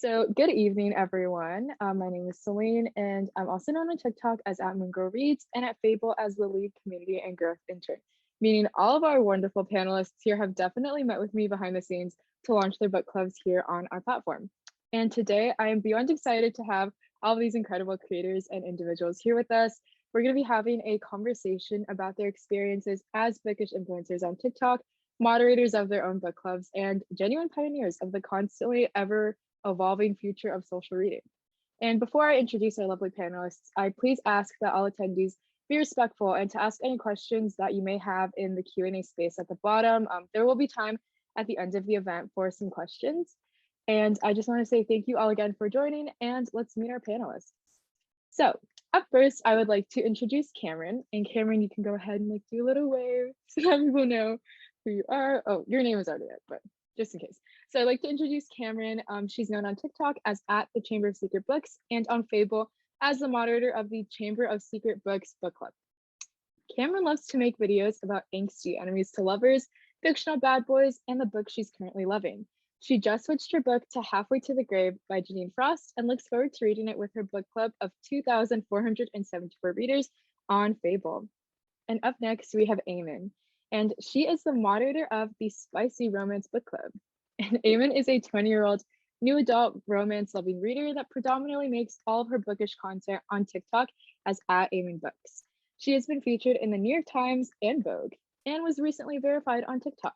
So good evening, everyone. My name is Selene, and I'm also known on TikTok as @MoonGirlReads and at Fable as the lead community and growth intern. Meaning all of our wonderful panelists here have definitely met with me behind the scenes to launch their book clubs here on our platform. And today I am beyond excited to have all of these incredible creators and individuals here with us. We're going to be having a conversation about their experiences as bookish influencers on TikTok, moderators of their own book clubs, and genuine pioneers of the constantly ever evolving future of social reading. And before I introduce our lovely panelists, I please ask that all attendees be respectful and to ask any questions that you may have in the Q&A space at the bottom. There will be time at the end of the event for some questions. And I just want to say thank you all again for joining, and let's meet our panelists. So up first, I would like to introduce Cameron. And Cameron, you can go ahead and do a little wave so that people know who you are. Oh, your name is already there, but just in case. So I'd like to introduce Cameron. She's known on TikTok as @the Chamber of Secret Books and on Fable as the moderator of the Chamber of Secret Books book club. Cameron loves to make videos about angsty enemies to lovers, fictional bad boys, and the book she's currently loving. She just switched her book to Halfway to the Grave by Janine Frost and looks forward to reading it with her book club of 2,474 readers on Fable. And up next, we have Ayman, and she is the moderator of the Spicy Romance Book Club. And Ayman is a 20-year-old new adult romance-loving reader that predominantly makes all of her bookish content on TikTok as @AymanBooks. She has been featured in the New York Times and Vogue, and was recently verified on TikTok.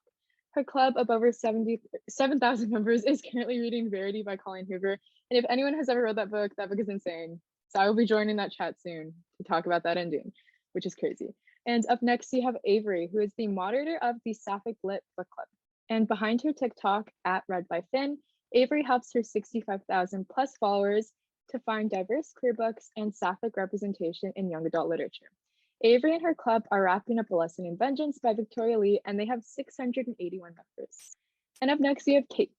Her club of over 7,000 members is currently reading Verity by Colleen Hoover. And if anyone has ever read that book is insane. So I will be joining that chat soon to talk about that ending, which is crazy. And up next, we have Avery, who is the moderator of the Sapphic Lit Book Club. And behind her TikTok @ReadByFinn, Avery helps her 65,000 plus followers to find diverse queer books and sapphic representation in young adult literature. Avery and her club are wrapping up A Lesson in Vengeance by Victoria Lee, and they have 681 members. And up next, we have Cait.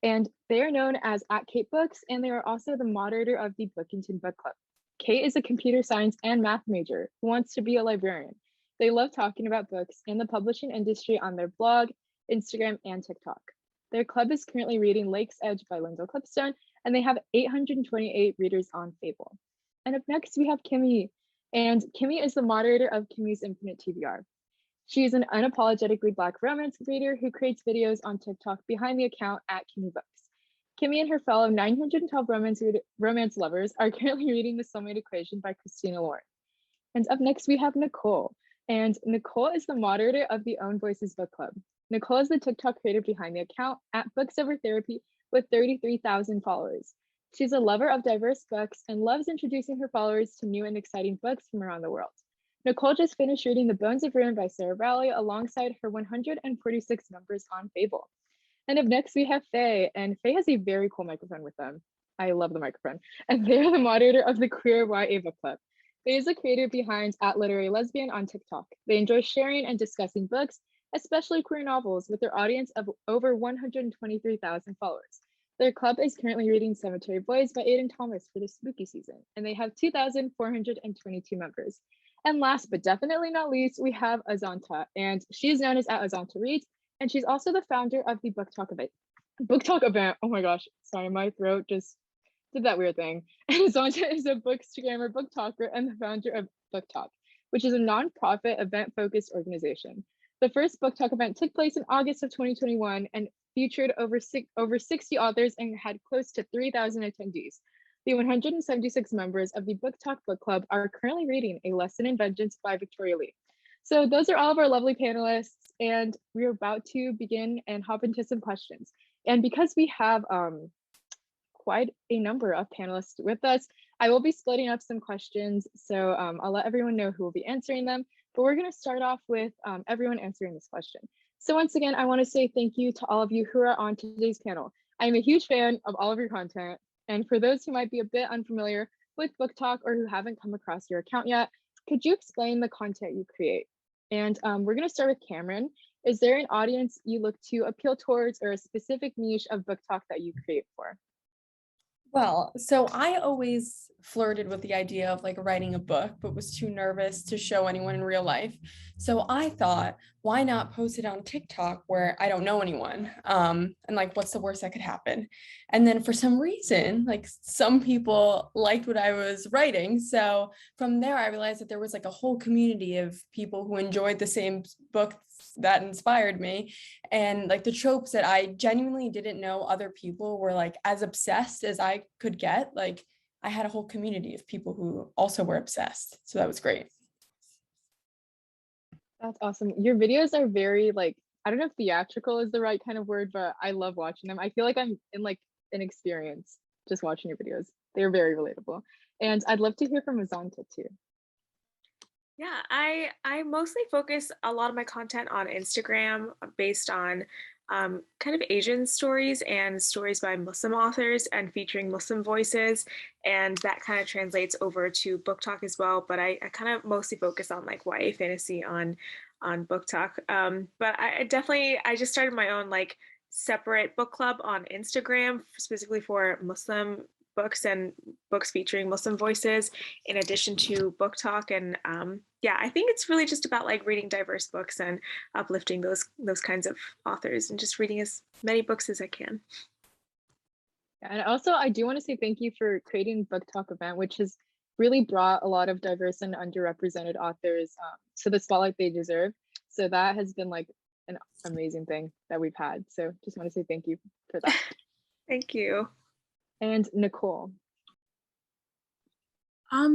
And they are known as @CaitBooks, and they are also the moderator of the Bookington Book Club. Cait is a computer science and math major who wants to be a librarian. They love talking about books and the publishing industry on their blog, Instagram, and TikTok. Their club is currently reading Lake's Edge by Lyndall Clipstone, and they have 828 readers on Fable. And up next, we have Kimmy. And Kimmy is the moderator of Kimmy's Infinite TBR. She is an unapologetically Black romance reader who creates videos on TikTok behind the account @KimmyBooks. Kimmy and her fellow 912 romance lovers are currently reading The Soulmate Equation by Christina Lauren. And up next, we have Nicole. And Nicole is the moderator of the Own Voices Book Club. Nicole is the TikTok creator behind the account @BooksOverTherapy with 33,000 followers. She's a lover of diverse books and loves introducing her followers to new and exciting books from around the world. Nicole just finished reading The Bones of Ruin by Sarah Rowley alongside her 146 members on Fable. And up next, we have Faye, and Faye has a very cool microphone with them. I love the microphone. And they're the moderator of the Queer YA Book Club. Faye is the creator behind @LiteraryLesbian on TikTok. They enjoy sharing and discussing books, especially queer novels, with their audience of over 123,000 followers. Their club is currently reading Cemetery Boys by Aidan Thomas for the spooky season, and they have 2,422 members. And last but definitely not least, we have Azanta, and she is known as @Azanta Reads, and she's also the founder of the BookTok event. Oh my gosh, sorry, my throat just did that weird thing. And Azanta is a bookstagrammer, book talker, and the founder of BookTok, which is a nonprofit event-focused organization. The first BookTok event took place in August of 2021 and featured over 60 authors and had close to 3,000 attendees. The 176 members of the BookTok Book Club are currently reading A Lesson in Vengeance by Victoria Lee. So those are all of our lovely panelists, and we're about to begin and hop into some questions. And because we have quite a number of panelists with us, I will be splitting up some questions, so I'll let everyone know who will be answering them, but we're going to start off with everyone answering this question. So once again, I want to say thank you to all of you who are on today's panel. I'm a huge fan of all of your content, and for those who might be a bit unfamiliar with BookTok or who haven't come across your account yet, could you explain the content you create? And we're going to start with Cameron. Is there an audience you look to appeal towards or a specific niche of BookTok that you create for? Well, so I always flirted with the idea of like writing a book, but was too nervous to show anyone in real life. So I thought, why not post it on TikTok where I don't know anyone? And like, what's the worst that could happen? And then for some reason, like some people liked what I was writing. So from there, I realized that there was like a whole community of people who enjoyed the same books that inspired me, and like the tropes that I genuinely didn't know other people were like as obsessed as I could get. Like I had a whole community of people who also were obsessed. So that was great. That's awesome. Your videos are very like, I don't know if theatrical is the right kind of word, but I love watching them. I feel like I'm in like an experience just watching your videos. They're very relatable. And I'd love to hear from Azanta too. Yeah, I mostly focus a lot of my content on Instagram based on kind of Asian stories and stories by Muslim authors and featuring Muslim voices. And that kind of translates over to Book Talk as well. But I kind of mostly focus on like YA fantasy on Book Talk. But I definitely I just started my own like separate book club on Instagram specifically for Muslim books and books featuring Muslim voices in addition to Book Talk. And yeah, I think it's really just about like reading diverse books and uplifting those kinds of authors and just reading as many books as I can. And also, I do want to say thank you for creating Book Talk event, which has really brought a lot of diverse and underrepresented authors to the spotlight they deserve. So that has been like an amazing thing that we've had. So just want to say thank you for that. Thank you. And Nicole.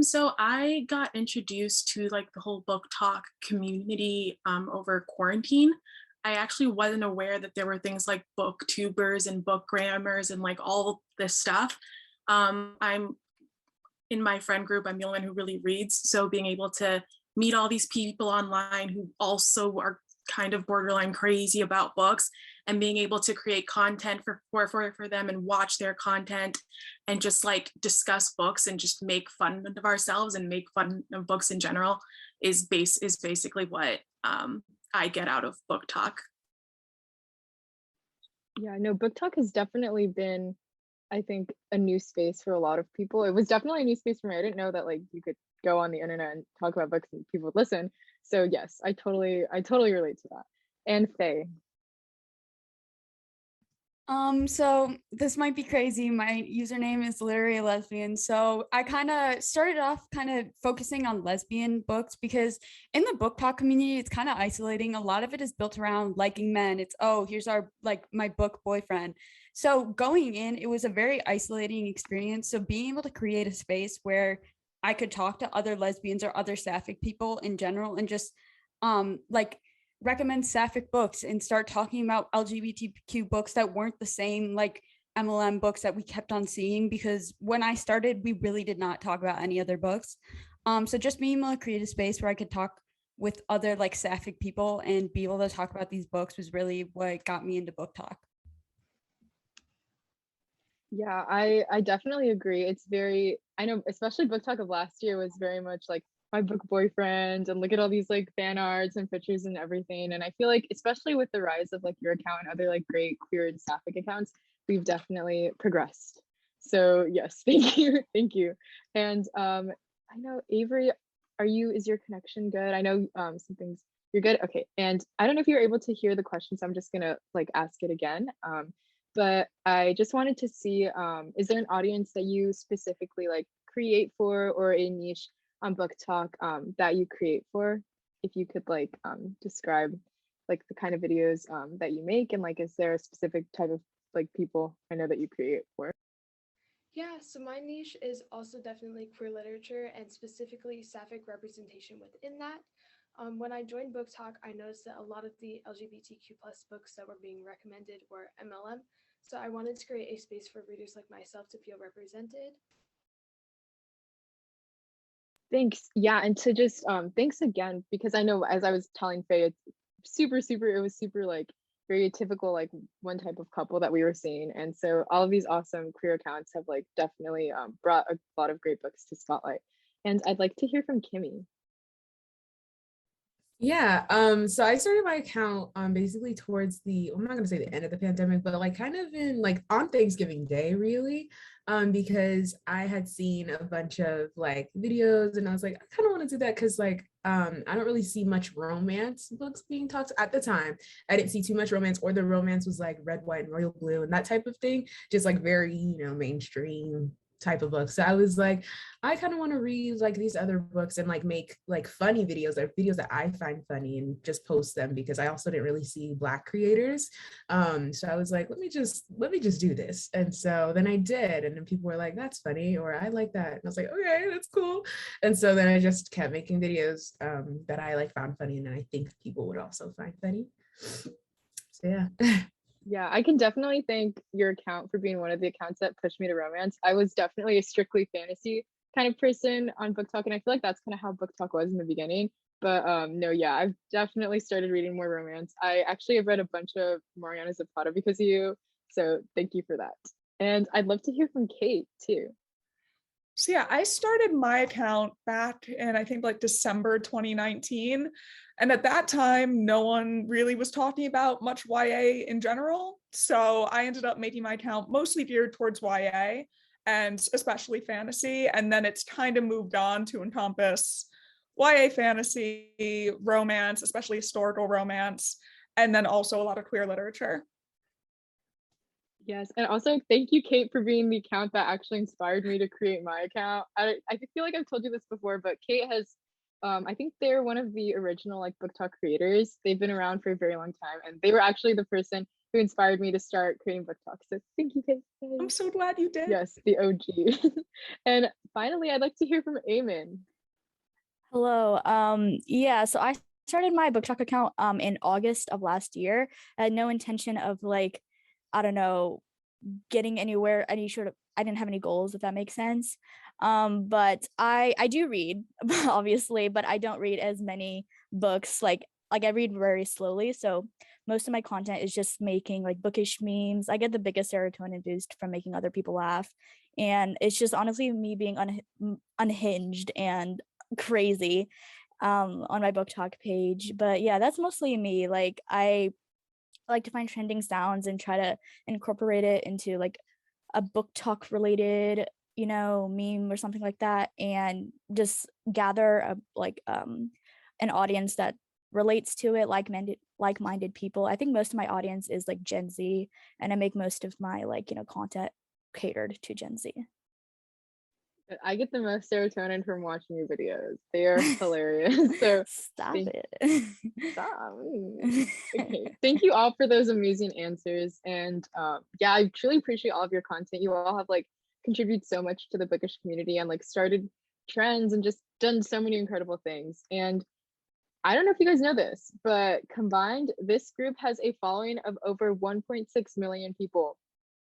So I got introduced to like the whole book talk community over quarantine. I actually wasn't aware that there were things like booktubers and bookgrammers and like all this stuff. I'm in my friend group, I'm the only one who really reads. So being able to meet all these people online who also are kind of borderline crazy about books and being able to create content for them and watch their content and just like discuss books and just make fun of ourselves and make fun of books in general is basically what I get out of book talk. Yeah, no, Book Talk has definitely been, I think, a new space for a lot of people. It was definitely a new space for me. I didn't know that like you could go on the internet and talk about books and people would listen. So yes, I totally relate to that. And Faye. So this might be crazy. My username is literally a lesbian. So I kind of started off kind of focusing on lesbian books because in the book talk community, it's kind of isolating. A lot of it is built around liking men. It's, oh, here's our like my book boyfriend. So going in, it was a very isolating experience. So being able to create a space where I could talk to other lesbians or other sapphic people in general and just like recommend sapphic books and start talking about LGBTQ books that weren't the same like MLM books that we kept on seeing, because when I started, we really did not talk about any other books. So just being able to create a space where I could talk with other like sapphic people and be able to talk about these books was really what got me into book talk. Yeah, I definitely agree. It's very, I know, especially Book Talk of last year was very much like my book boyfriend and look at all these like fan arts and pictures and everything. And I feel like especially with the rise of like your account and other like great queer and sapphic accounts, we've definitely progressed. So yes, thank you. Thank you. And I know Avery, is your connection good? I know some things you're good. Okay. And I don't know if you're able to hear the question, so I'm just gonna like ask it again. But I just wanted to see, is there an audience that you specifically like create for, or a niche on Book Talk that you create for? If you could like describe like the kind of videos that you make, and like is there a specific type of like people I know that you create for? Yeah, so my niche is also definitely queer literature and specifically sapphic representation within that. When I joined Book Talk, I noticed that a lot of the LGBTQ plus books that were being recommended were MLM. So I wanted to create a space for readers like myself to feel represented. Thanks. Yeah, and to just thanks again, because I know as I was telling Faye, it's it was super like very typical like one type of couple that we were seeing. And so all of these awesome queer accounts have like definitely brought a lot of great books to spotlight. And I'd like to hear from Kimmy. Yeah, so I started my account basically towards the, I'm not gonna say the end of the pandemic, but like kind of in like on Thanksgiving Day, really. Because I had seen a bunch of like videos and I was like, I kind of want to do that because like I don't really see much romance books being talked at the time. I didn't see too much romance, or the romance was like red, white, and royal blue and that type of thing, just like very, mainstream type of book. So I was like, I kind of want to read like these other books and like make like funny videos or videos that I find funny and just post them, because I also didn't really see Black creators. So I was like, let me just do this. And so then I did, and then people were like, that's funny, or I like that. And I was like, okay, that's cool. And so then I just kept making videos that I like found funny and then I think people would also find funny. So yeah. Yeah, I can definitely thank your account for being one of the accounts that pushed me to romance. I was definitely a strictly fantasy kind of person on Book Talk, and I feel like that's kind of how Book Talk was in the beginning. But no, yeah, I've definitely started reading more romance. I actually have read a bunch of Mariana Zapata because of you, so thank you for that. And I'd love to hear from Cait too. So yeah, I started my account back in I think like December 2019. And at that time, no one really was talking about much YA in general. So I ended up making my account mostly geared towards YA and especially fantasy. And then it's kind of moved on to encompass YA fantasy, romance, especially historical romance, and then also a lot of queer literature. Yes, and also thank you, Cait, for being the account that actually inspired me to create my account. I feel like I've told you this before, but Cait has, I think they're one of the original like Book Talk creators. They've been around for a very long time, and they were actually the person who inspired me to start creating Book Talk. So thank you, Cait. I'm so glad you did. Yes, the OG. And finally, I'd like to hear from Ayman. Hello. Yeah, so I started my BookTok account in August of last year. I had no intention of like, I don't know, getting anywhere, I didn't have any goals, if that makes sense. But I do read, obviously, but I don't read as many books. Like I read very slowly. So most of my content is just making like bookish memes. I get the biggest serotonin boost from making other people laugh. And it's just honestly me being unhinged and crazy on my book talk page. But yeah, that's mostly me. Like I like to find trending sounds and try to incorporate it into like a book talk related, meme or something like that, and just gather an audience that relates to it, like-minded people. I think most of my audience is like Gen Z, and I make most of my content catered to Gen Z. I get the most serotonin from watching your videos. They are hilarious. So Stop it. Stop. Okay. Thank you all for those amazing answers. And yeah, I truly appreciate all of your content. You all have like contributed so much to the bookish community and like started trends and just done so many incredible things. And I don't know if you guys know this, but combined, this group has a following of over 1.6 million people.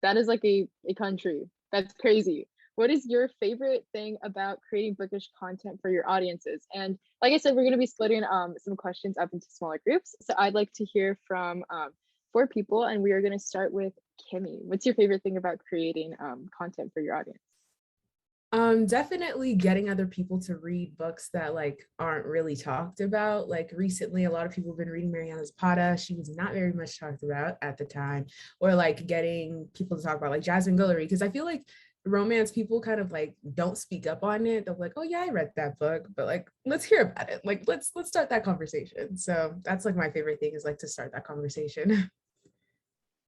That is like a country. That's crazy. What is your favorite thing about creating bookish content for your audiences? And like I said, we're going to be splitting some questions up into smaller groups. So I'd like to hear from 4 people, and we are going to start with Kimmy. What's your favorite thing about creating content for your audience? Definitely getting other people to read books that like aren't really talked about. Like recently, a lot of people have been reading Mariana Zapata. She was not very much talked about at the time. Or like getting people to talk about like Jasmine Guillory, because I feel like romance people kind of like don't speak up on it. They're like, oh yeah, I read that book, but like let's hear about it. Like let's start that conversation. So that's like my favorite thing, is like to start that conversation.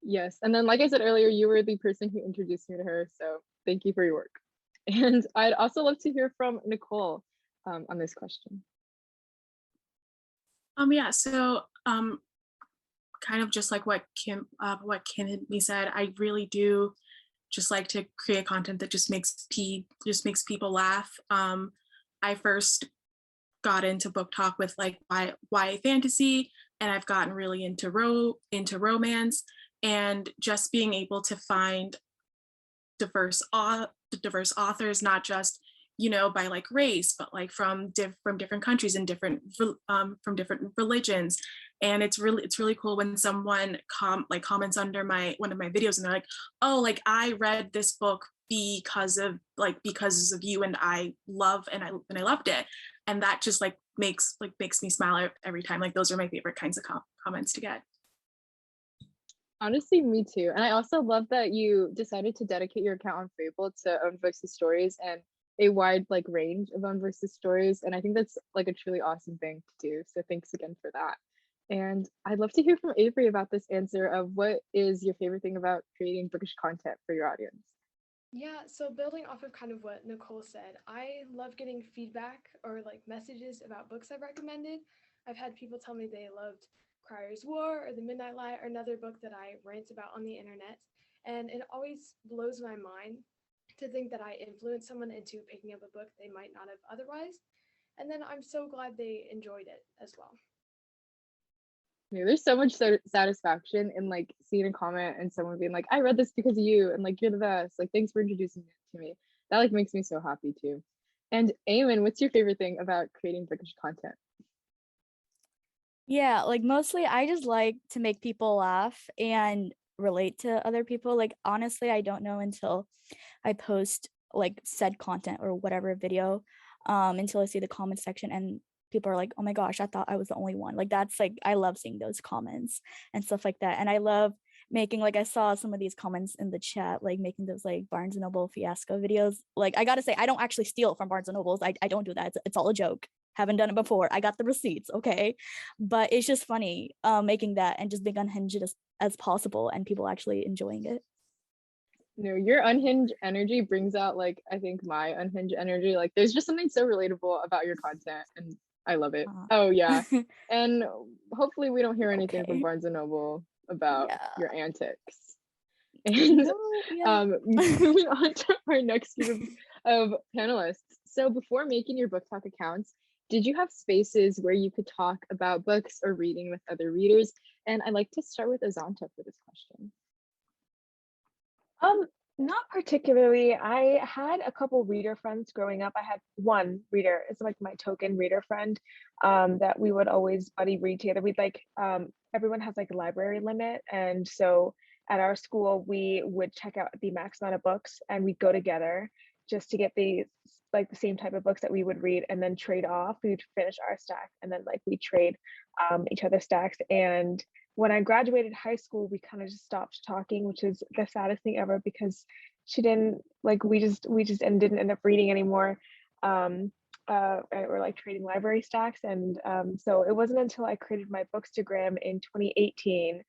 Yes, and then like I said earlier, you were the person who introduced me to her, so thank you for your work. And I'd also love to hear from Nicole on this question. Yeah, so kind of just like what Kimmy said, I really do just like to create content that just makes people laugh. I first got into book talk with like YA fantasy, and I've gotten really into romance, and just being able to find diverse authors, not just by like race, but like from different countries and from different religions. And it's really cool when someone comments under one of my videos and they're like, oh, like I read this book because of you, and I loved it. And that just like makes me smile every time. Like those are my favorite kinds of comments to get. Honestly, me too. And I also love that you decided to dedicate your account on Fable to own versus stories and a wide like range of own versus stories. And I think that's like a truly awesome thing to do. So thanks again for that. And I'd love to hear from Avery about this answer of what is your favorite thing about creating bookish content for your audience? Yeah, so building off of kind of what Nicole said, I love getting feedback or like messages about books I've recommended. I've had people tell me they loved Crier's War or The Midnight Light or another book that I rant about on the internet. And it always blows my mind to think that I influenced someone into picking up a book they might not have otherwise. And then I'm so glad they enjoyed it as well. Yeah, there's so much satisfaction in like seeing a comment and someone being like, I read this because of you, and like you're the best. Like thanks for introducing it to me. That like makes me so happy too. And Ayman, what's your favorite thing about creating bookish content? Yeah, like mostly I just like to make people laugh and relate to other people. Like honestly, I don't know until I post like said content or whatever video, until I see the comment section and people are like, oh my gosh, I thought I was the only one. Like that's like I love seeing those comments and stuff like that. And I love making, like I saw some of these comments in the chat, like making those like Barnes and Noble fiasco videos. Like I gotta say, I don't actually steal from Barnes and Nobles. I don't do that. It's all a joke. Haven't done it before. I got the receipts, okay? But it's just funny making that and just being unhinged as possible and people actually enjoying it. No, your unhinged energy brings out like I think my unhinged energy. Like there's just something so relatable about your content and I love it. Oh yeah. And hopefully we don't hear anything from Barnes and Noble about your antics. And moving on to our next group of panelists. So before making your book talk accounts, did you have spaces where you could talk about books or reading with other readers? And I'd like to start with Azanta for this question. Not particularly. I had a couple reader friends growing up. I had one reader, it's like my token reader friend, that we would always buddy read together. We'd like, everyone has like a library limit. And so at our school, we would check out the max amount of books and we'd go together just to get the same type of books that we would read and then trade off. We'd finish our stack and then like we trade each other's stacks. And when I graduated high school, we kind of just stopped talking, which is the saddest thing ever because she didn't like, we just didn't end up reading anymore, or like trading library stacks. And so it wasn't until I created my Bookstagram in 2018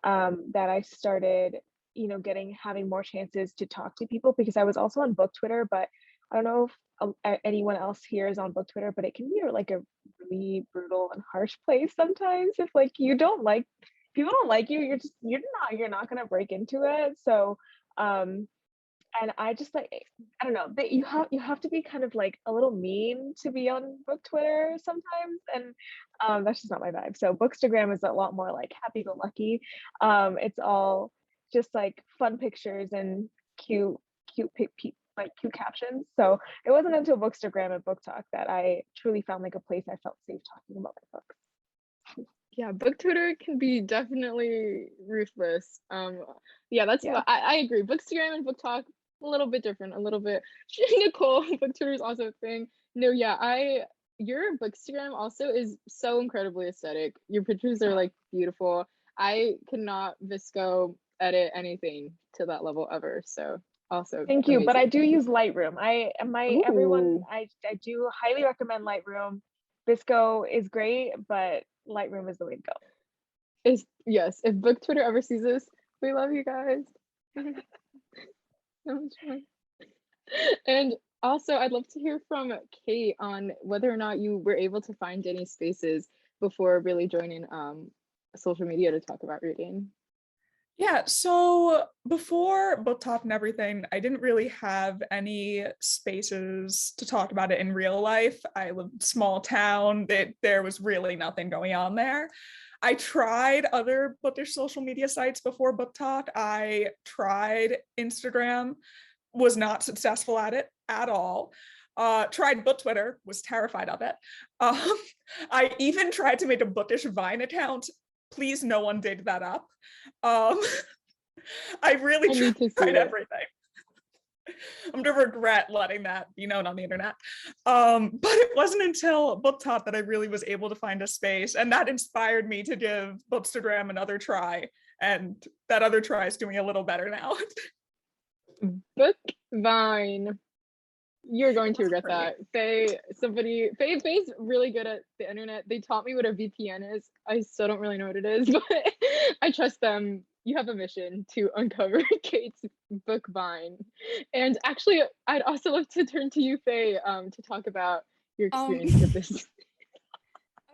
that I started, you know, having more chances to talk to people because I was also on Book Twitter, but I don't know if anyone else here is on Book Twitter, but it can be like a really brutal and harsh place sometimes. If like people don't like you, you're not gonna break into it. So and I just like, I don't know, you have to be kind of like a little mean to be on Book Twitter sometimes, and that's just not my vibe. So Bookstagram is a lot more like happy-go-lucky. It's all just like fun pictures and cute captions. So it wasn't until Bookstagram and Book Talk that I truly found like a place I felt safe talking about my books. Yeah, Book Twitter can be definitely ruthless. Yeah, that's what I agree. Bookstagram and Book Talk, a little bit different, a little bit. Nicole, Book Twitter is also a thing. No, yeah, your Bookstagram also is so incredibly aesthetic. Your pictures are like beautiful. I could not Visco edit anything to that level ever. So also thank you, but I do use Lightroom. I do highly recommend Lightroom. Visco is great, but Lightroom is the way to go. Yes, if Book Twitter ever sees this, we love you guys. So much fun. And also I'd love to hear from Cait on whether or not you were able to find any spaces before really joining social media to talk about reading. Yeah, so before Book Talk and everything, I didn't really have any spaces to talk about it in real life. I lived small town, there was really nothing going on there. I tried other bookish social media sites before Book Talk. I tried Instagram, was not successful at it at all. Tried Book Twitter, was terrified of it. I even tried to make a bookish Vine account. Please, no one dig that up. I really tried everything. I'm gonna regret letting that be known on the internet. But it wasn't until Book Talk that I really was able to find a space, and that inspired me to give Bookstagram another try. And that other try is doing a little better now. Bookvine. You're going to regret that. Faye's really good at the internet. They taught me what a VPN is. I still don't really know what it is, but I trust them. You have a mission to uncover Cait's Bookvine. And actually, I'd also love to turn to you, Faye, to talk about your experience with this.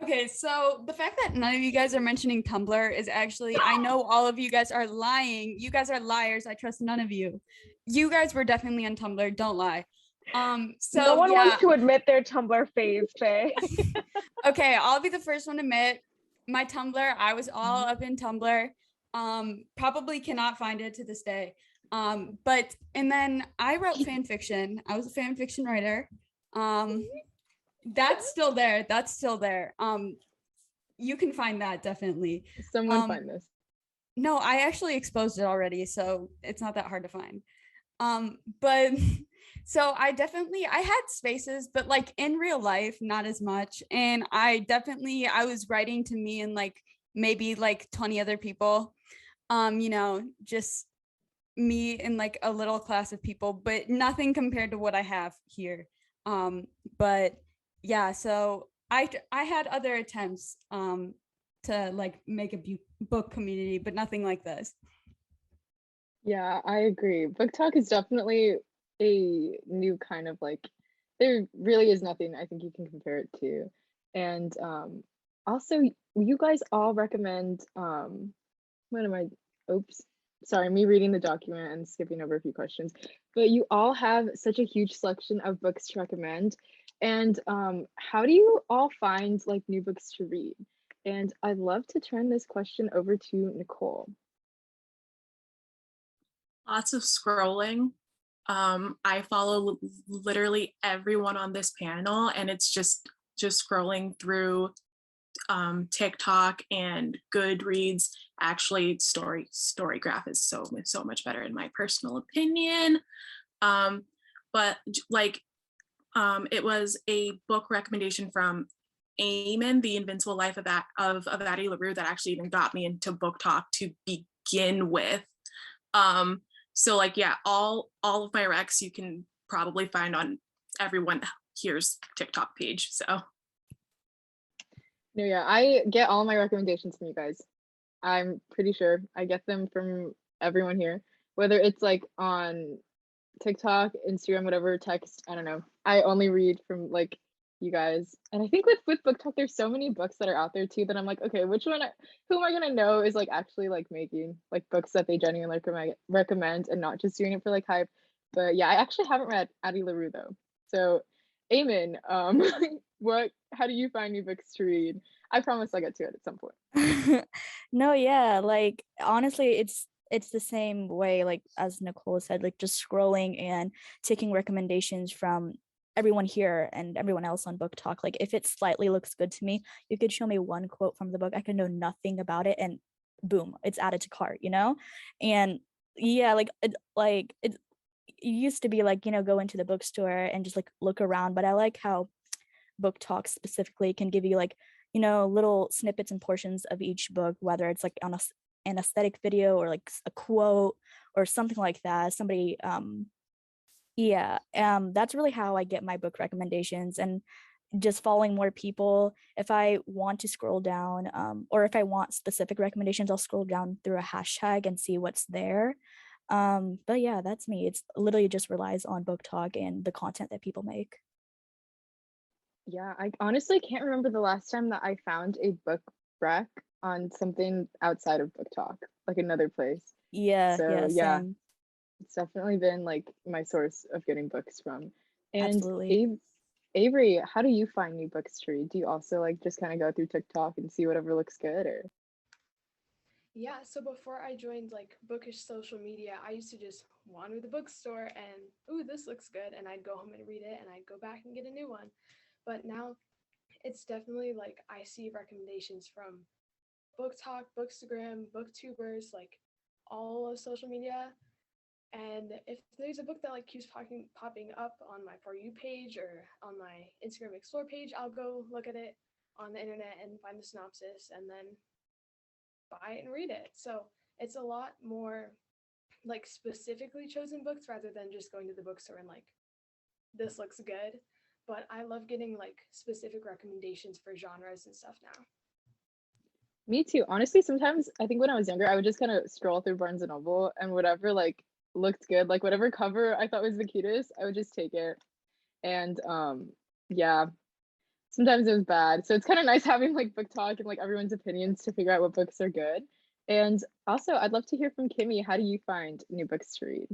Okay, so the fact that none of you guys are mentioning Tumblr is actually, I know all of you guys are lying. You guys are liars. I trust none of you. You guys were definitely on Tumblr. Don't lie. So no one yeah. wants to admit their Tumblr phase, Faye. Okay, I'll be the first one to admit my Tumblr. I was all up in Tumblr. Probably cannot find it to this day. And then I wrote fan fiction. I was a fan fiction writer. That's still there. You can find that definitely. Someone find this. No, I actually exposed it already, so it's not that hard to find. But so I had spaces, but like in real life, not as much. And I was writing to me and like maybe like 20 other people, just me and like a little class of people, but nothing compared to what I have here. But yeah, so I had other attempts to like make a book community, but nothing like this. Yeah, I agree. Book Talk is definitely a new kind of like, there really is nothing I think you can compare it to. And also you guys all recommend sorry, me reading the document and skipping over a few questions, but you all have such a huge selection of books to recommend. And how do you all find like new books to read? And I'd love to turn this question over to Nicole. Lots of scrolling. I follow literally everyone on this panel, and it's just scrolling through TikTok and Goodreads. Actually, Storygraph is so much better in my personal opinion. But like it was a book recommendation from Ayman, The Invincible Life of Addie LaRue, that actually even got me into Book Talk to begin with. So like, yeah, all of my recs you can probably find on everyone here's TikTok page. So no, yeah, I get all my recommendations from you guys. I'm pretty sure I get them from everyone here, whether it's like on TikTok, Instagram, whatever, text, I don't know. I only read from like you guys. And I think with Book Talk, there's so many books that are out there too that I'm like, okay, who am I gonna know is like actually like making like books that they genuinely recommend and not just doing it for like hype. But yeah, I actually haven't read Addie LaRue though. So Eamon, how do you find new books to read? I promise I'll get to it at some point. No, yeah, like honestly, it's the same way, like as Nicole said, like just scrolling and taking recommendations from everyone here and everyone else on Book Talk. Like if it slightly looks good to me, you could show me one quote from the book, I could know nothing about it, and boom, it's added to cart, And yeah, it used to be like, go into the bookstore and just like look around, but I like how Book Talk specifically can give you like, little snippets and portions of each book, whether it's like on an aesthetic video or like a quote or something like that. Somebody that's really how I get my book recommendations, and just following more people. If I want to scroll down or if I want specific recommendations, I'll scroll down through a hashtag and see what's there. But yeah, that's me. It's literally just relies on Book Talk and the content that people make. Yeah, I honestly can't remember the last time that I found a book rec on something outside of Book Talk, like another place. Yeah, So yeah, same. it's definitely been like my source of getting books from. And Absolutely. Avery, how do you find new books to read? Do you also like just kind of go through TikTok and see whatever looks good, or? Yeah, so before I joined like Bookish social media, I used to just wander the bookstore and, ooh, this looks good. And I'd go home and read it, and I'd go back and get a new one. But now it's definitely like I see recommendations from Book Talk, Bookstagram, BookTubers, like all of social media. And if there's a book that like keeps popping up on my For You page or on my Instagram Explore page, I'll go look at it on the internet and find the synopsis and then buy it and read it. So it's a lot more like specifically chosen books rather than just going to the bookstore and like, this looks good. But I love getting like specific recommendations for genres and stuff now. Me too. Honestly, sometimes I think when I was younger, I would just kind of scroll through Barnes and Noble and whatever like looked good, like whatever cover I thought was the cutest, I would just take it. And yeah, sometimes it was bad. So it's kind of nice having like book talk and like everyone's opinions to figure out what books are good. And also, I'd love to hear from Kimmy. How do you find new books to read?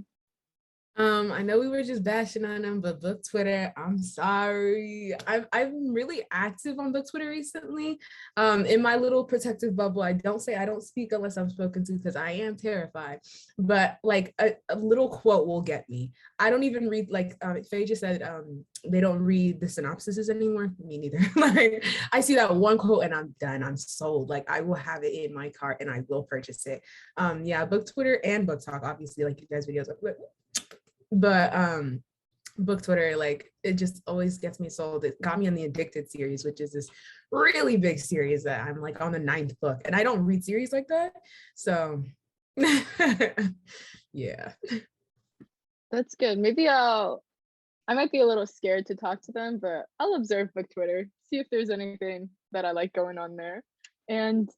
I know we were just bashing on them, but book Twitter, I'm sorry. I'm really active on book Twitter recently. In my little protective bubble, I don't speak unless I'm spoken to because I am terrified. But like a little quote will get me. I don't even read like Faye just said they don't read the synopsises anymore. Me neither. Like I see that one quote and I'm done. I'm sold. Like I will have it in my cart and I will purchase it. Yeah, book Twitter and book talk, obviously, like you guys videos. But book Twitter, like it just always gets me sold. It got me on the Addicted series, which is this really big series that I'm like on the 9th book, and I don't read series like that. So yeah. That's good. Maybe I might be a little scared to talk to them, but I'll observe book Twitter, see if there's anything that I like going on there. And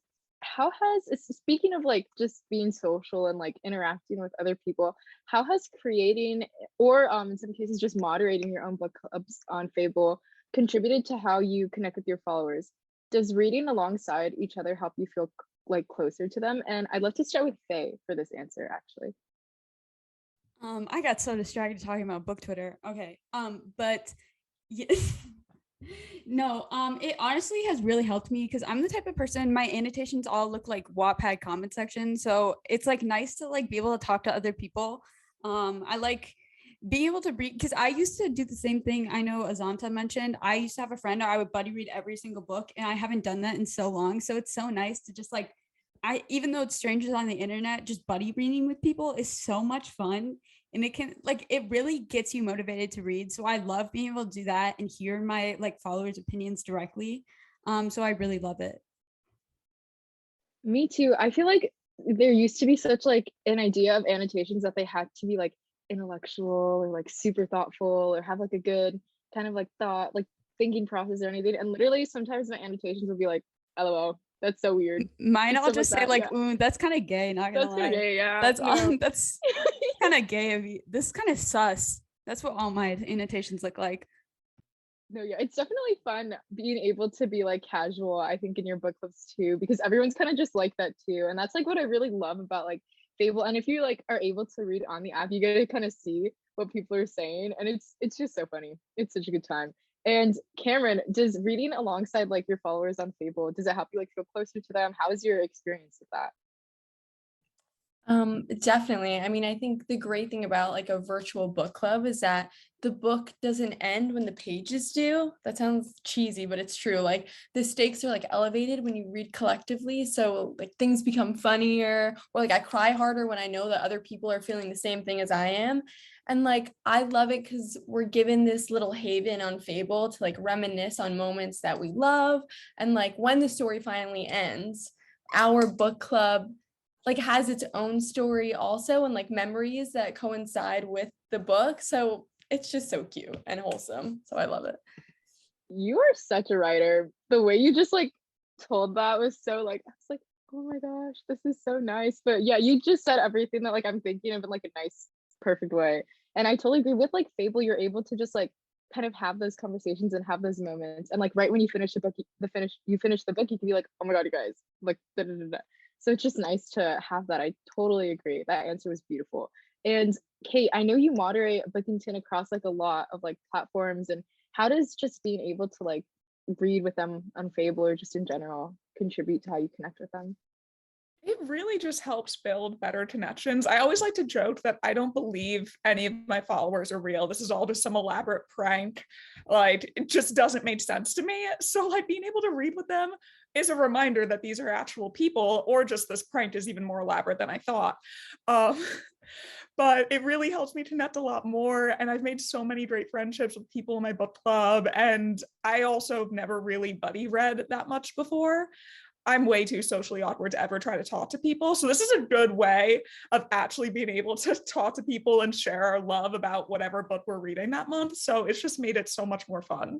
how has, speaking of like just being social and like interacting with other people, how has creating or in some cases just moderating your own book clubs on Fable contributed to how you connect with your followers? Does reading alongside each other help you feel like closer to them? And I'd love to start with Faye for this answer, actually. I got so distracted talking about book Twitter. Okay. But yeah. No, it honestly has really helped me because I'm the type of person, my annotations all look like Wattpad comment section. So it's like nice to like be able to talk to other people. I like being able to read because I used to do the same thing. I know Azanta mentioned, I used to have a friend I would buddy read every single book and I haven't done that in so long. So it's so nice to just like, even though it's strangers on the internet, just buddy reading with people is so much fun. And it can like it really gets you motivated to read. So I love being able to do that and hear my like followers' opinions directly. So I really love it. Me too. I feel like there used to be such like an idea of annotations that they had to be like intellectual or like super thoughtful or have like a good kind of like thought, like thinking process or anything. And literally sometimes my annotations would be like, LOL, that's so weird. Mine, I'll Stuff just say that, like, yeah. ooh, that's kind of gay, not gonna That's lie. kind of gay, yeah. That's no. that's kind of gay of you. This is kind of sus. That's what all my annotations look like. No, yeah, it's definitely fun being able to be like casual, I think, in your book clubs too, because everyone's kind of just like that too. And that's like what I really love about like Fable. And if you like are able to read on the app, you get to kind of see what people are saying. And it's just so funny. It's such a good time. And Cameron, does reading alongside like your followers on Fable, does it help you like feel closer to them? How is your experience with that? Definitely. I mean, I think the great thing about like a virtual book club is that the book doesn't end when the pages do. That sounds cheesy, but it's true. Like the stakes are like elevated when you read collectively. So like things become funnier, or like I cry harder when I know that other people are feeling the same thing as I am. And like I love it because we're given this little haven on Fable to like reminisce on moments that we love. And like when the story finally ends, our book club like has its own story also and like memories that coincide with the book. So it's just so cute and wholesome. So I love it. You are such a writer. The way you just like told that was so like, I was like, oh my gosh, this is so nice. But yeah, you just said everything that like I'm thinking of in like a nice, perfect way. And I totally agree with like Fable, you're able to just like kind of have those conversations and have those moments. And like right when you finish the book, you finish the book, you can be like, oh my God, you guys, like da, da, da, da. So it's just nice to have that. I totally agree. That answer was beautiful. And Cait, I know you moderate Bookington across like a lot of like platforms. And how does just being able to like read with them on Fable or just in general contribute to how you connect with them? It really just helps build better connections. I always like to joke that I don't believe any of my followers are real. This is all just some elaborate prank. Like, it just doesn't make sense to me. So like being able to read with them is a reminder that these are actual people, or just this prank is even more elaborate than I thought. but it really helps me connect a lot more. And I've made so many great friendships with people in my book club. And I also have never really buddy read that much before. I'm way too socially awkward to ever try to talk to people. So this is a good way of actually being able to talk to people and share our love about whatever book we're reading that month. So it's just made it so much more fun.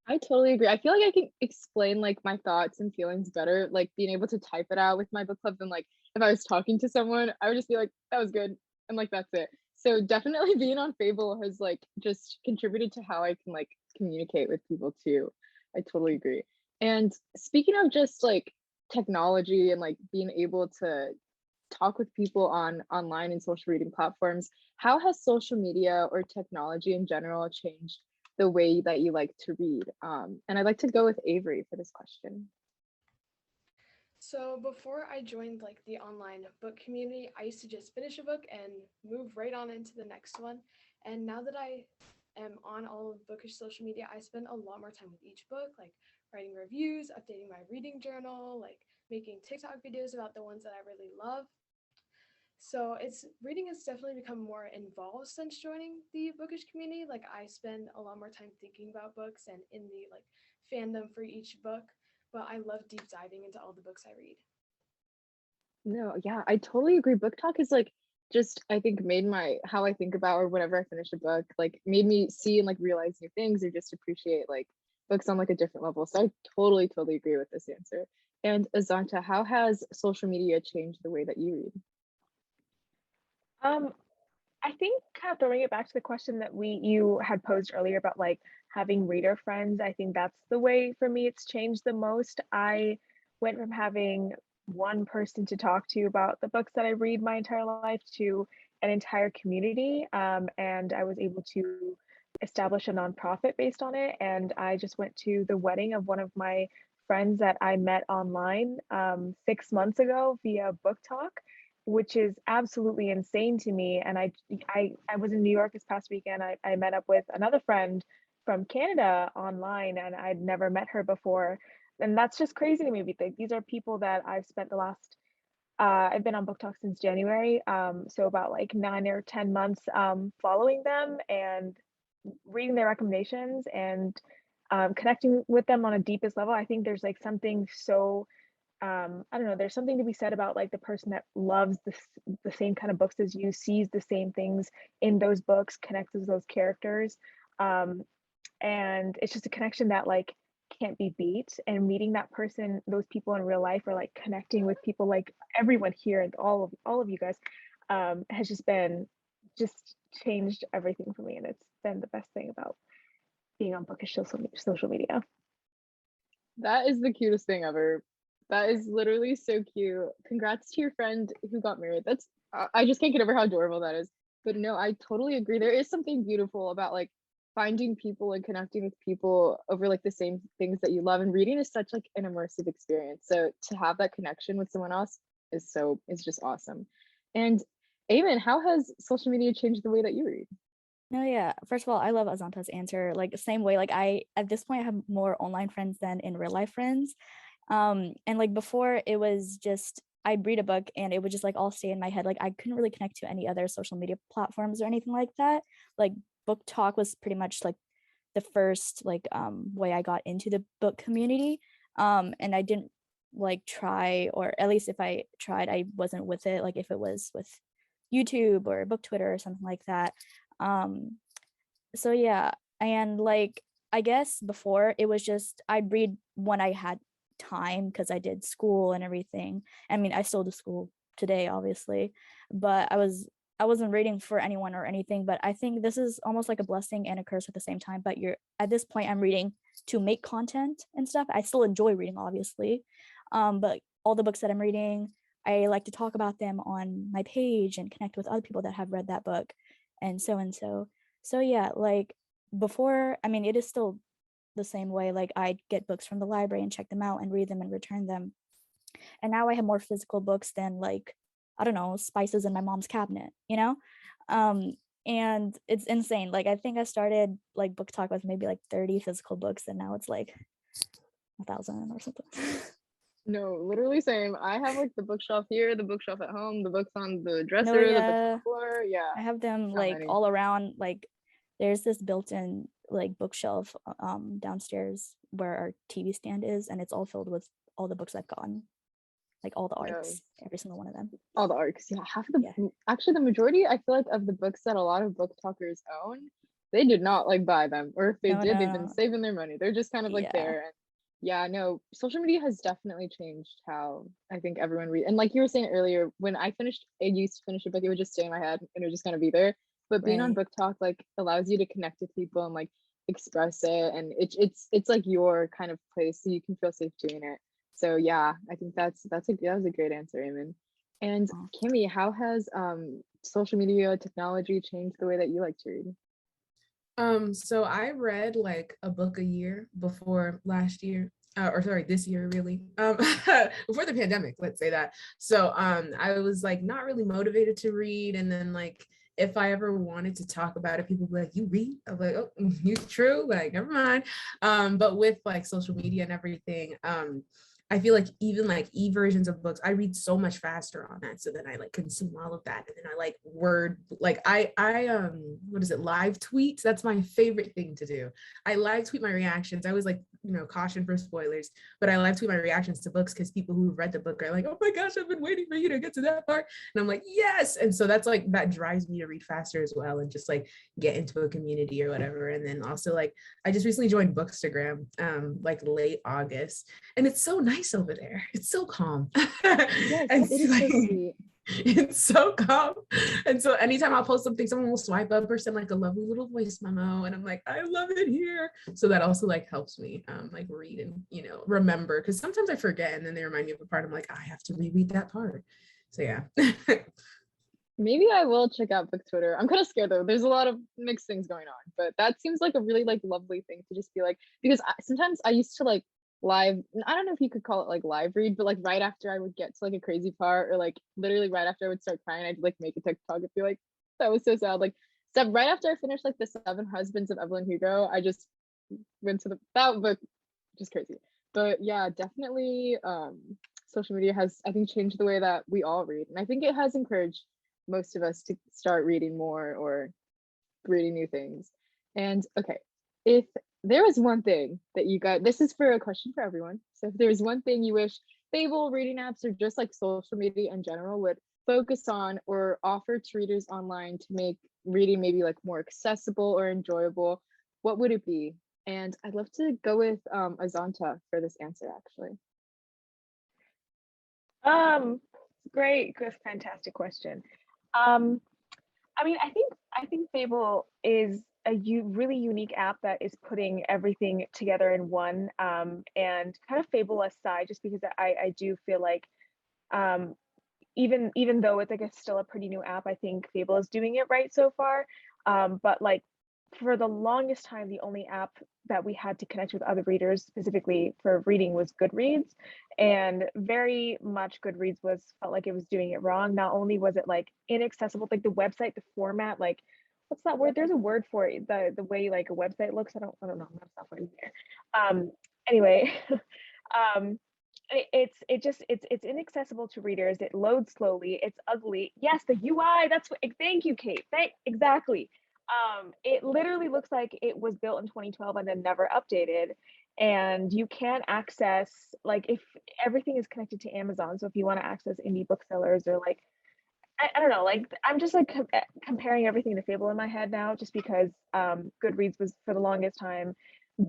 I totally agree. I feel like I can explain like my thoughts and feelings better, like being able to type it out with my book club than like if I was talking to someone, I would just be like, that was good. And like that's it. So definitely being on Fable has like just contributed to how I can like communicate with people too. I totally agree. And speaking of just like technology and like being able to talk with people on online and social reading platforms, how has social media or technology in general changed the way that you like to read? And I'd like to go with Avery for this question. So before I joined like the online book community, I used to just finish a book and move right on into the next one. And now that I am on all of Bookish social media, I spend a lot more time with each book, like writing reviews, updating my reading journal, like making TikTok videos about the ones that I really love. So reading has definitely become more involved since joining the Bookish community. Like I spend a lot more time thinking about books and in the like fandom for each book, but I love deep diving into all the books I read. No, yeah, I totally agree. Book talk is like just I think made my how I think about or whenever I finish a book, like made me see and like realize new things or just appreciate like books on like a different level. So I totally agree with this answer. And Azanta, how has social media changed the way that you read? I think kind of throwing it back to the question that you had posed earlier about like having reader friends, I think that's the way for me it's changed the most. I went from having one person to talk to about the books that I read my entire life to an entire community. And I was able to establish a nonprofit based on it. And I just went to the wedding of one of my friends that I met online 6 months ago via Book Talk, which is absolutely insane to me. And I was in New York this past weekend. I met up with another friend from Canada online, and I'd never met her before. And that's just crazy to me. These are people that I've spent the last I've been on Book Talk since January, so about like 9 or 10 months following them and reading their recommendations and connecting with them on a deepest level. I think there's like something so I don't know, there's something to be said about like the person that loves the same kind of books as you, sees the same things in those books, connects with those characters. Um, and it's just a connection that like can't be beat. And meeting that person, those people in real life, or like connecting with people like everyone here and all of you guys has just changed everything for me. And it's been the best thing about being on Bookish social media. That is the cutest thing ever. That is literally so cute. Congrats to your friend who got married. That's I just can't get over how adorable that is. But no, I totally agree. There is something beautiful about like finding people and connecting with people over like the same things that you love. And reading is such like an immersive experience. So to have that connection with someone else is just awesome. And Ayman, how has social media changed the way that you read? No, yeah. First of all, I love Azanta's answer. Like the same way, like I at this point I have more online friends than in real life friends. And like before it was just I'd read a book and it would just like all stay in my head. Like I couldn't really connect to any other social media platforms or anything like that. Like Book Talk was pretty much like the first like way I got into the book community. And I didn't like try, or at least if I tried, I wasn't with it. Like if it was with YouTube or Book Twitter or something like that. Um, so yeah, and like I guess before it was just I'd read when I had time because I did school and everything. I mean, I still do school today, obviously, but I wasn't reading for anyone or anything. But I think this is almost like a blessing and a curse at the same time. But you're at this point, I'm reading to make content and stuff. I still enjoy reading, obviously, but all the books that I'm reading, I like to talk about them on my page and connect with other people that have read that book, and so and so. So yeah, like before, I mean, it is still the same way. Like I'd get books from the library and check them out and read them and return them. And now I have more physical books than like, I don't know, spices in my mom's cabinet, you know? Um, and it's insane. Like I think I started like Book Talk with maybe like 30 physical books and now it's like 1,000 or something. No, literally same. I have like the bookshelf here, the bookshelf at home, the books on the No, dresser, the books on yeah. the floor. Yeah, I have them so like many. all around. Like there's this built-in like bookshelf downstairs where our TV stand is, and it's all filled with all the books I've gotten, like all the No, arcs, every single one of them. all the arcs. Yeah, half of Yeah. actually the majority, I feel like, of the books that a lot of book talkers own, they did not like buy them, or if they No, did, they've been no. saving their money. They're just kind of like Yeah. there. And yeah, no, social media has definitely changed how I think everyone read. And like you were saying earlier, when I used to finish a book, it would just stay in my head and it would just kind of be there. But being on Right. Book Talk like allows you to connect with people and like express it, and it's like your kind of place, so you can feel safe doing it. So yeah, I think that was a great answer, Eamon. And Oh. Kimmy, how has social media technology changed the way that you like to read? So I read like a book a year before last year, or sorry, this year really, before the pandemic, let's say that. So I was like not really motivated to read, and then like if I ever wanted to talk about it, people would be like, "You read?" I'm like, "Oh, you true?" Like, never mind. But with like social media and everything, I feel like even like e-versions of books, I read so much faster on that. So then I like consume all of that. And then I like word, like I what is it, live tweets? That's my favorite thing to do. I live tweet my reactions. I was like, caution for spoilers, but I live tweet my reactions to books because people who've read the book are like, "Oh my gosh, I've been waiting for you to get to that part." And I'm like, yes. And so that's like, that drives me to read faster as well, and just like get into a community or whatever. And then also like, I just recently joined Bookstagram, like late August, and it's so nice over there. It's so calm. Yes, And it is so sweet. it's so calm. And so anytime I'll post something, someone will swipe up or send like a lovely little voice memo. And I'm like, I love it here. So that also like helps me like read and, remember. Cause sometimes I forget and then they remind me of a part. I'm like, I have to reread that part. So yeah. Maybe I will check out Book Twitter. I'm kind of scared though. There's a lot of mixed things going on, but that seems like a really like lovely thing to just be like, because sometimes I used to like live, I don't know if you could call it like live read, but like right after I would get to like a crazy part, or like literally right after I would start crying, I'd like make a TikTok and be like, that was so sad. Like stuff right after I finished like the 7 Husbands of Evelyn Hugo, I just went to that book, just crazy. But yeah, definitely social media has, I think, changed the way that we all read, and I think it has encouraged most of us to start reading more or reading new things. And okay, if there was one thing that you got, this is for a question for everyone. So if there was one thing you wish Fable, reading apps, or just like social media in general would focus on or offer to readers online to make reading maybe like more accessible or enjoyable, what would it be? And I'd love to go with Azanta for this answer, actually. Great, fantastic question. Um, I mean, I think Fable is a really unique app that is putting everything together in one. And kind of Fable aside, just because I do feel like even though it's like it's still a pretty new app, I think Fable is doing it right so far. But like for the longest time, the only app that we had to connect with other readers specifically for reading was Goodreads, and very much Goodreads felt like it was doing it wrong. Not only was it like inaccessible, like the website, the format, like what's that word? There's a word for it. The way like a website looks. I don't know. That's not what I'm there. Anyway, it's inaccessible to readers. It loads slowly. It's ugly. Yes, the UI. That's what. Thank you, Cait. Exactly. It literally looks like it was built in 2012 and then never updated. And you can't access, like, if everything is connected to Amazon. So if you want to access indie booksellers or like, I don't know, like I'm just like comparing everything to Fable in my head now, just because Goodreads was for the longest time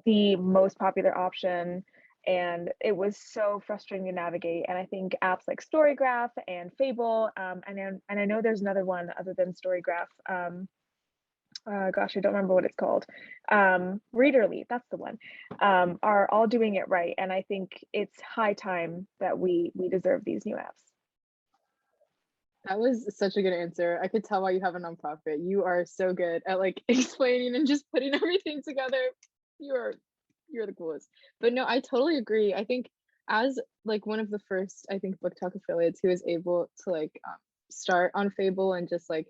the most popular option, and it was so frustrating to navigate. And I think apps like Storygraph and Fable, and I know there's another one other than Storygraph. Gosh, I don't remember what it's called. Readerly, that's the one. Are all doing it right, and I think it's high time that we deserve these new apps. That was such a good answer. I could tell why you have a nonprofit. You are so good at like explaining and just putting everything together. You're the coolest. But no, I totally agree. I think as like one of the first, I think, Book Talk affiliates who was able to like start on Fable and just like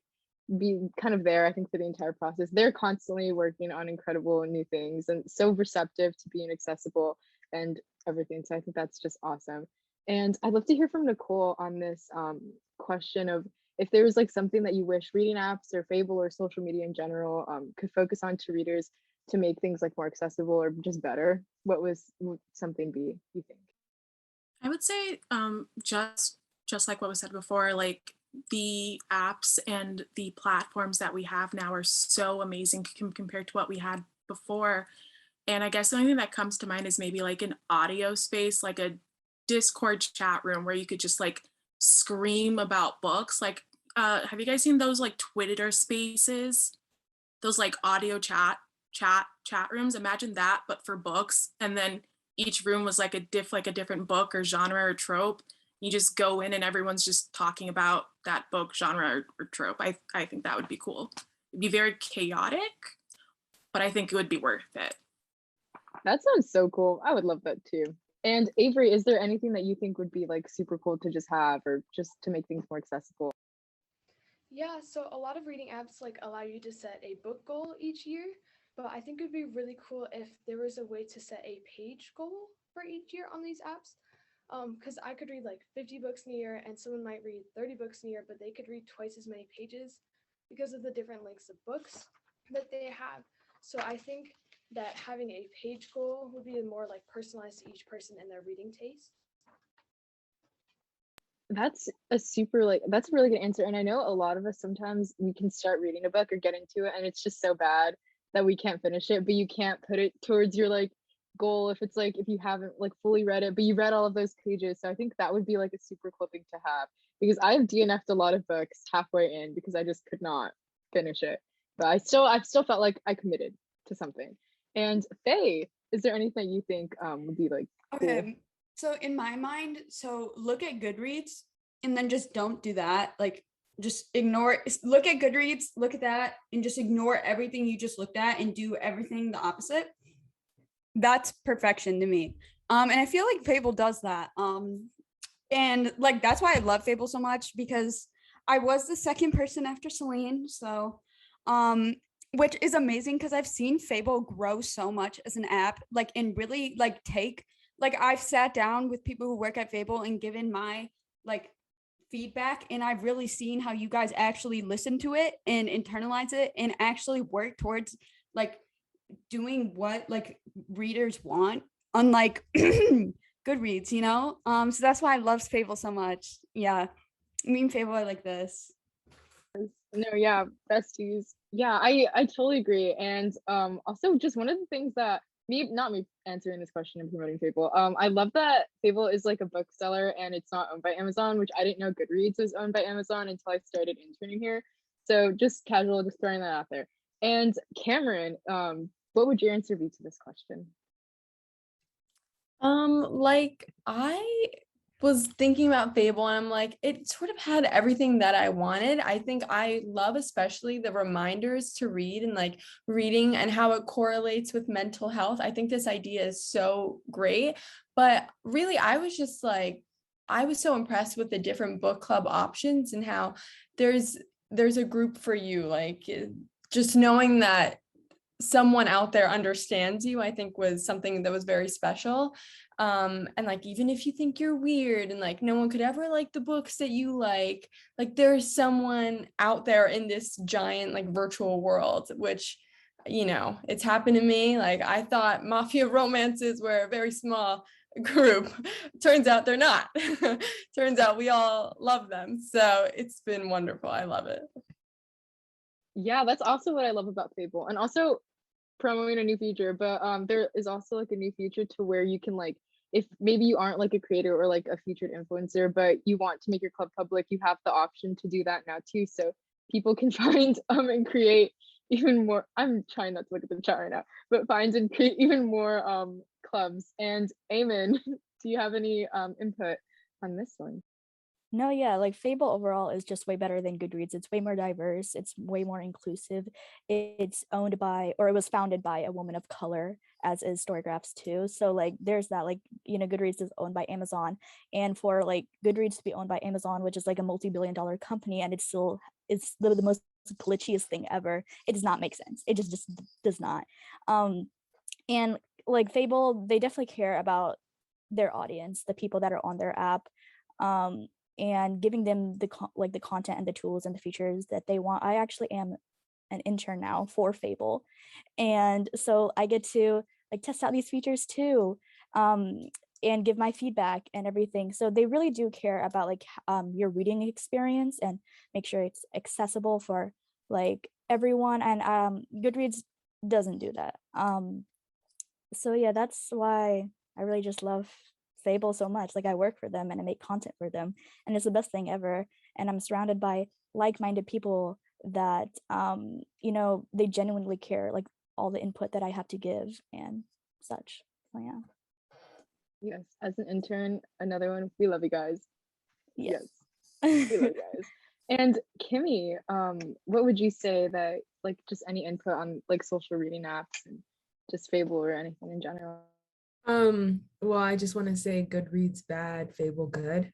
be kind of there, I think, for the entire process. They're constantly working on incredible new things and so receptive to being accessible and everything. So I think that's just awesome. And I'd love to hear from Nicole on this question of if there was like something that you wish reading apps or Fable or social media in general could focus on to readers to make things like more accessible or just better. What would something be, you think? I would say just like what was said before, like the apps and the platforms that we have now are so amazing compared to what we had before. And I guess the only thing that comes to mind is maybe like an audio space, like a Discord chat room where you could just like scream about books. Like, have you guys seen those like Twitter spaces? Those like audio chat rooms. Imagine that, but for books. And then each room was like a different book or genre or trope. You just go in and everyone's just talking about that book, genre, or trope. I think that would be cool. It'd be very chaotic, but I think it would be worth it. That sounds so cool. I would love that too. And Avery, is there anything that you think would be like super cool to just have or just to make things more accessible? Yeah, so a lot of reading apps like allow you to set a book goal each year, but I think it'd be really cool if there was a way to set a page goal for each year on these apps. Because I could read like 50 books in a year and someone might read 30 books in a year, but they could read twice as many pages because of the different lengths of books that they have. So I think that having a page goal would be more like personalized to each person and their reading taste. That's that's a really good answer. And I know a lot of us sometimes we can start reading a book or get into it and it's just so bad that we can't finish it, but you can't put it towards your like goal if it's like if you haven't like fully read it, but you read all of those pages. So I think that would be like a super cool thing to have because I've DNF'd a lot of books halfway in because I just could not finish it. But I've still felt like I committed to something. And Faye, is there anything that you think would be like cool? Okay. So in my mind, so look at Goodreads and then just don't do that. Like just ignore, look at Goodreads, look at that and just ignore everything you just looked at and do everything the opposite. That's perfection to me. And I feel like Fable does that. And like, that's why I love Fable so much because I was the second person after Selene. So, which is amazing because I've seen Fable grow so much as an app, like, and really like I've sat down with people who work at Fable and given my like feedback, and I've really seen how you guys actually listen to it and internalize it and actually work towards like doing what like readers want, unlike Goodreads, you know? So that's why I love Fable so much. Yeah. Me and Fable are like this. No, yeah, besties. Yeah, I totally agree. And also just one of the things that not me answering this question and promoting Fable. I love that Fable is like a bookseller and it's not owned by Amazon, which I didn't know Goodreads was owned by Amazon until I started interning here. So just casual, just throwing that out there. And Cameron, what would your answer be to this question? Like I was thinking about Fable and I'm like, it sort of had everything that I wanted. I think I love especially the reminders to read and like reading and how it correlates with mental health. I think this idea is so great. But really, I was just like, I was so impressed with the different book club options and how there's a group for you. Like just knowing that someone out there understands you, I think was something that was very special. And like even if you think you're weird and like no one could ever like the books that you like there's someone out there in this giant like virtual world, which it's happened to me. Like I thought mafia romances were a very small group. Turns out they're not. Turns out we all love them. So it's been wonderful. I love it. Yeah, that's also what I love about Fable, and also promoting a new feature. But there is also like a new feature to where you can like, if maybe you aren't like a creator or like a featured influencer, but you want to make your club public, you have the option to do that now too. So people can find and create even more. I'm trying not to look at the chat right now, but find and create even more clubs. And Ayman, do you have any input on this one? No, yeah, like Fable overall is just way better than Goodreads. It's way more diverse. It's way more inclusive. It's owned by, or it was founded by a woman of color, as is Storygraphs too. So like there's that, like, Goodreads is owned by Amazon. And for like Goodreads to be owned by Amazon, which is like a multi-billion-dollar company, and it's the most glitchiest thing ever. It does not make sense. It just does not. And like Fable, they definitely care about their audience, the people that are on their app, and giving them the content and the tools and the features that they want. I actually am an intern now for Fable, and so I get to like test out these features too, and give my feedback and everything. So they really do care about like your reading experience and make sure it's accessible for like everyone. And Goodreads doesn't do that. So yeah, that's why I really just love Fable so much. Like I work for them and I make content for them, and it's the best thing ever. And I'm surrounded by like-minded people that you know, they genuinely care, like all the input that I have to give and such. So yeah. Yes, as an intern, another one. We love you guys. Yes. We love you guys. And Kimmy, what would you say that like just any input on like social reading apps and just Fable or anything in general? Well, I just want to say Goodreads bad, Fable good.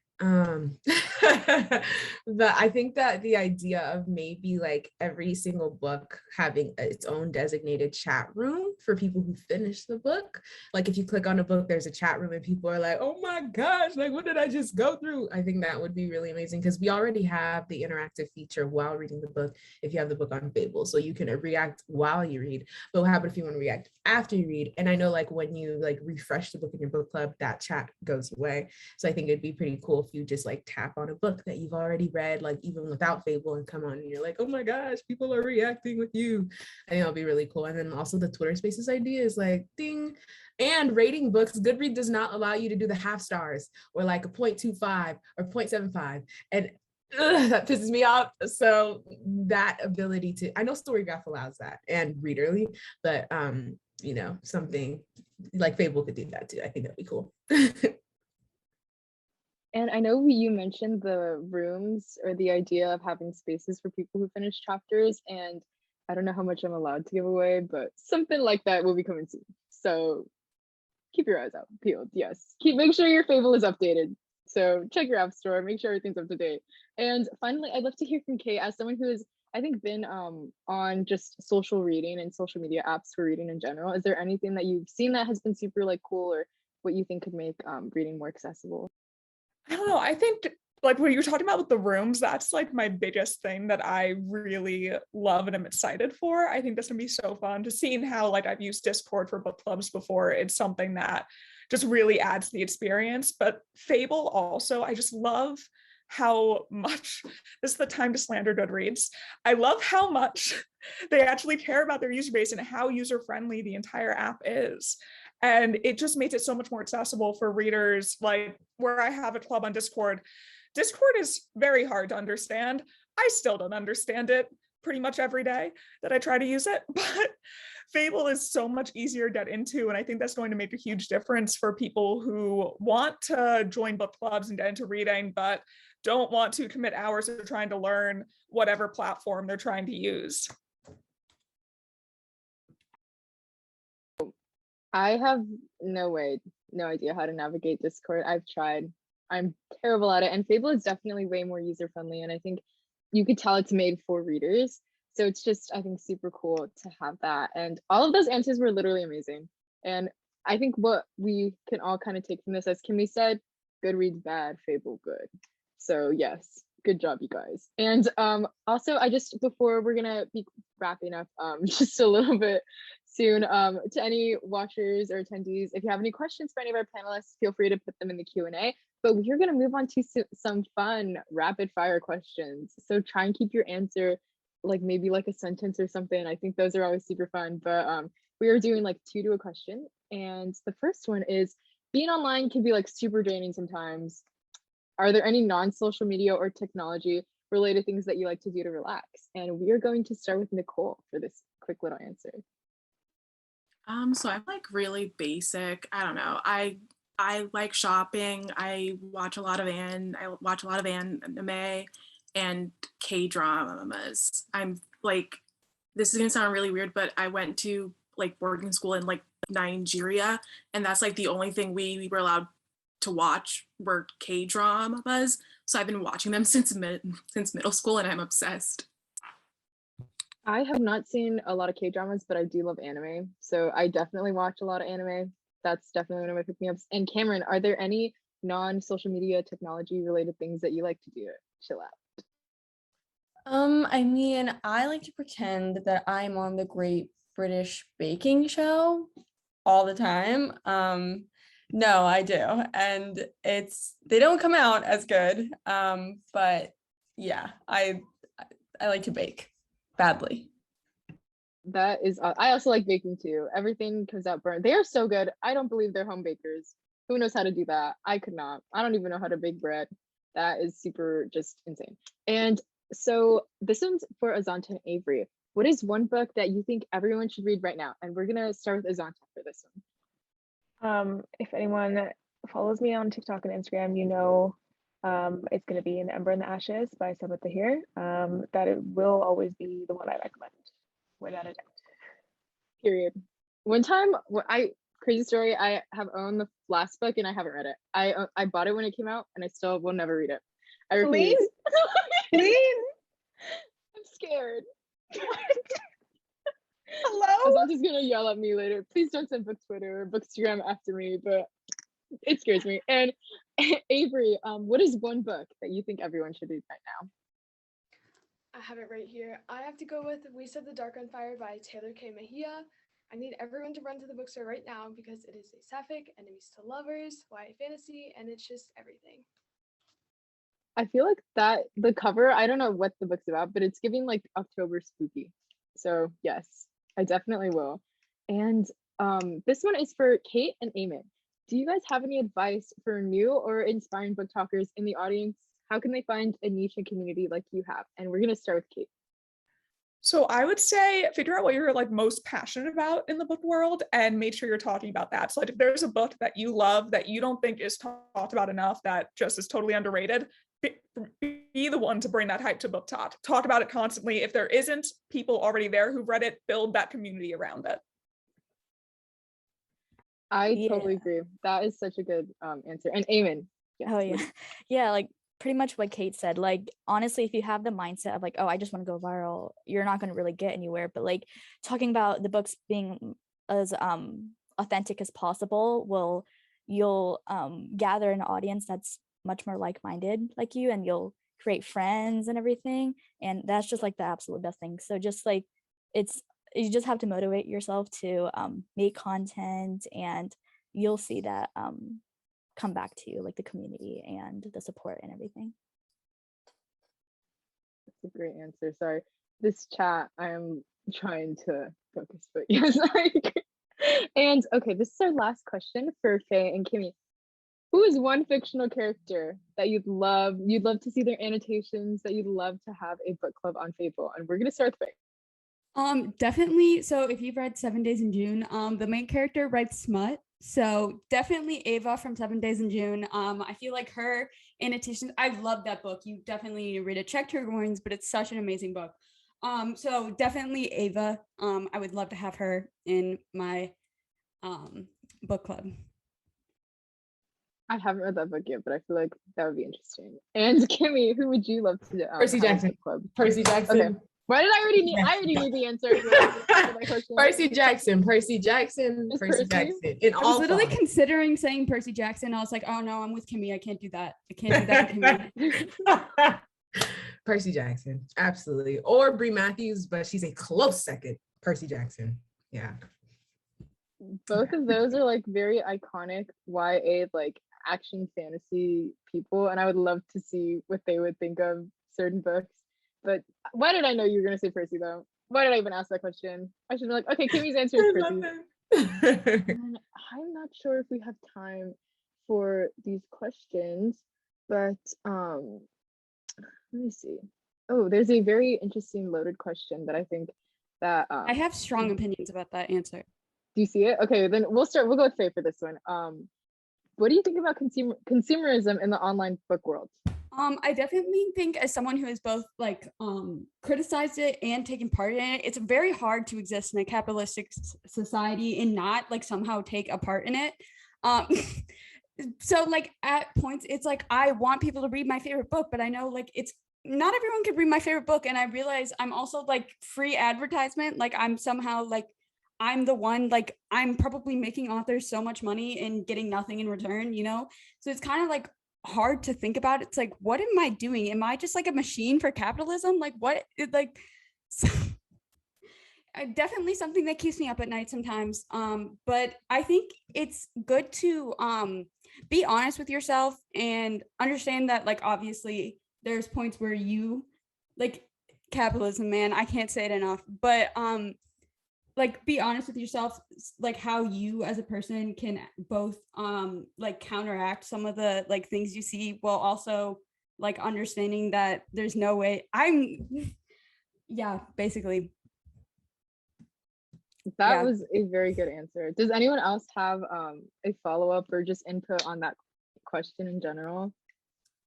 But I think that the idea of maybe like every single book having its own designated chat room for people who finish the book. Like if you click on a book, there's a chat room and people are like, oh my gosh, like what did I just go through? I think that would be really amazing because we already have the interactive feature while reading the book if you have the book on Fable. So you can react while you read. But what happens if you want to react after you read? And I know like when you like refresh the book in your book club, that chat goes away. So I think it'd be pretty cool if you just like tap on a book that you've already read, like even without Fable, and come on and you're like, oh my gosh, people are reacting with you. I think that'll be really cool. And then also the Twitter Spaces idea is like ding. And rating books, Goodreads does not allow you to do the half stars or like a 0.25 or 0.75. And that pisses me off. So that ability to, I know Storygraph allows that and Readerly, but you know, something like Fable could do that too. I think that'd be cool. And I know you mentioned the rooms or the idea of having spaces for people who finish chapters, and I don't know how much I'm allowed to give away, but something like that will be coming soon. So keep your eyes out peeled. Yes, make sure your Fable is updated. So check your app store, make sure everything's up to date. And finally, I'd love to hear from Cait as someone who has, I think, been on just social reading and social media apps for reading in general. Is there anything that you've seen that has been super like cool, or what you think could make reading more accessible? I don't know. I think like what you were talking about with the rooms, that's like my biggest thing that I really love and am excited for. I think this would be so fun to seeing how like I've used Discord for book clubs before. It's something that just really adds to the experience. But Fable also, I just love how much, this is the time to slander Goodreads. I love how much they actually care about their user base and how user-friendly the entire app is. And it just makes it so much more accessible for readers. Like where I have a club on Discord, Discord is very hard to understand. I still don't understand it pretty much every day that I try to use it, but Fable is so much easier to get into. And I think that's going to make a huge difference for people who want to join book clubs and get into reading, but don't want to commit hours to trying to learn whatever platform they're trying to use. I have no idea how to navigate Discord. I've tried. I'm terrible at it. And Fable is definitely way more user-friendly. And I think you could tell it's made for readers. So it's just, I think, super cool to have that. And all of those answers were literally amazing. And I think what we can all kind of take from this, as Kimmy said, Goodreads bad, Fable good. So yes, good job, you guys. And also, before we're gonna be wrapping up just a little bit soon, to any watchers or attendees, if you have any questions for any of our panelists, feel free to put them in the Q&A. But we're gonna move on to some fun rapid fire questions. So try and keep your answer like maybe like a sentence or something. I think those are always super fun. But we are doing like 2 to a question. And the first one is, being online can be like super draining sometimes. Are there any non-social media or technology related things that you like to do to relax? And we are going to start with Nicole for this quick little answer. So I'm like really basic. I don't know. I like shopping. I watch a lot of anime and K-dramas. I'm like, this is gonna sound really weird, but I went to like boarding school in like Nigeria, and that's like the only thing we were allowed to watch were K-dramas. So I've been watching them since middle school, and I'm obsessed. I have not seen a lot of K-dramas, but I do love anime. So I definitely watch a lot of anime. That's definitely one of my pick-me-ups. And Cameron, are there any non-social media technology related things that you like to do to chill out? I mean, I like to pretend that I'm on the Great British Baking Show all the time. No, I do. And they don't come out as good. But yeah, I like to bake badly. That is, I also like baking too. Everything comes out burnt. They are so good. I don't believe they're home bakers. Who knows how to do that? I could not. I don't even know how to bake bread. That is super just insane. And so this one's for Azanta and Avery. What is one book that you think everyone should read right now? And we're gonna start with Azanta for this one. If anyone follows me on TikTok and Instagram, you know it's going to be An Ember in the Ashes by Sabbath Tahir. That it will always be the one I recommend, without a doubt. Period. One time, crazy story, I have owned the last book and I haven't read it. I bought it when it came out and I still will never read it. I refuse. Celine? I'm scared. Hello? Azanta's gonna yell at me later. Please don't send book Twitter or Bookstagram after me, but it scares me. And Avery, what is one book that you think everyone should read right now? I have it right here. I have to go with We Set the Dark on Fire by Taylor K. Mejia. I need everyone to run to the bookstore right now because it is a sapphic, enemies to lovers, YA fantasy, and it's just everything. I feel like that the cover, I don't know what the book's about, but it's giving like October spooky. So yes, I definitely will. And this one is for Cait and Ayman. Do you guys have any advice for new or inspiring book talkers in the audience? How can they find a niche and community like you have? And we're gonna start with Cait. So I would say figure out what you're like most passionate about in the book world and make sure you're talking about that. So like if there's a book that you love that you don't think is talked about enough, that just is totally underrated, be the one to bring that hype to book talk. Talk about it constantly. If there isn't people already there who've read it, build that community around it. I totally agree. That is such a good answer. And Ayman. Yes, oh yeah. Yeah, like pretty much what Cait said. Like honestly, if you have the mindset of like, oh, I just want to go viral, you're not going to really get anywhere. But like talking about the books being as authentic as possible you'll gather an audience that's much more like-minded like you, and you'll create friends and everything, and that's just like the absolute best thing. So just like you just have to motivate yourself to make content, and you'll see that come back to you, like the community and the support and everything. That's a great answer. Sorry, this chat, I'm trying to focus, but yes. And okay, this is our last question for Faye and Kimmy. Who is one fictional character that you'd love to see their annotations, that you'd love to have a book club on Fable? And we're gonna start with Faye. Definitely. So if you've read 7 Days in June, the main character writes smut. So definitely Ava from 7 Days in June. I feel like her annotations, I love that book. You definitely need to read it. Check trigger warnings, but it's such an amazing book. So definitely Ava. I would love to have her in my book club. I haven't read that book yet, but I feel like that would be interesting. And Kimmy, who would you love to Percy Jackson. Club? Percy Jackson. Okay. Why did I already need? I already knew the answer. For my question. Percy Jackson. Percy Jackson. In I was literally considering saying Percy Jackson. I was like, oh no, I'm with Kimmy. I can't do that. I can't do that with Kimmy. Percy Jackson, absolutely. Or Brie Matthews, but she's a close second. Percy Jackson. Yeah. Both of those are like very iconic YA like action fantasy people, and I would love to see what they would think of certain books. But why did I know you were gonna say Percy though? Why did I even ask that question? I should be like, okay, Kimmy's answer is Percy. And I'm not sure if we have time for these questions, but let me see. Oh, there's a very interesting loaded question that I think that I have strong opinions about that answer. Do you see it? Okay, then we'll go with Faye for this one. What do you think about consumerism in the online book world? I definitely think, as someone who has both like criticized it and taken part in it, it's very hard to exist in a capitalistic society and not like somehow take a part in it. So like at points it's like I want people to read my favorite book, but I know like it's not everyone can read my favorite book, and I realize I'm also like free advertisement. Like I'm somehow like I'm the one, like, I'm probably making authors so much money and getting nothing in return, you know? So it's kind of like hard to think about. It's like, what am I doing? Am I just like a machine for capitalism? Like, what? Like, so, definitely something that keeps me up at night sometimes. But I think it's good to be honest with yourself and understand that, like, obviously there's points where you, like, capitalism, man, I can't say it enough, but like, be honest with yourself, like how you as a person can both like counteract some of the like things you see, while also like understanding that there's no way yeah, basically. That Yeah. was a very good answer. Does anyone else have a follow-up or just input on that question in general?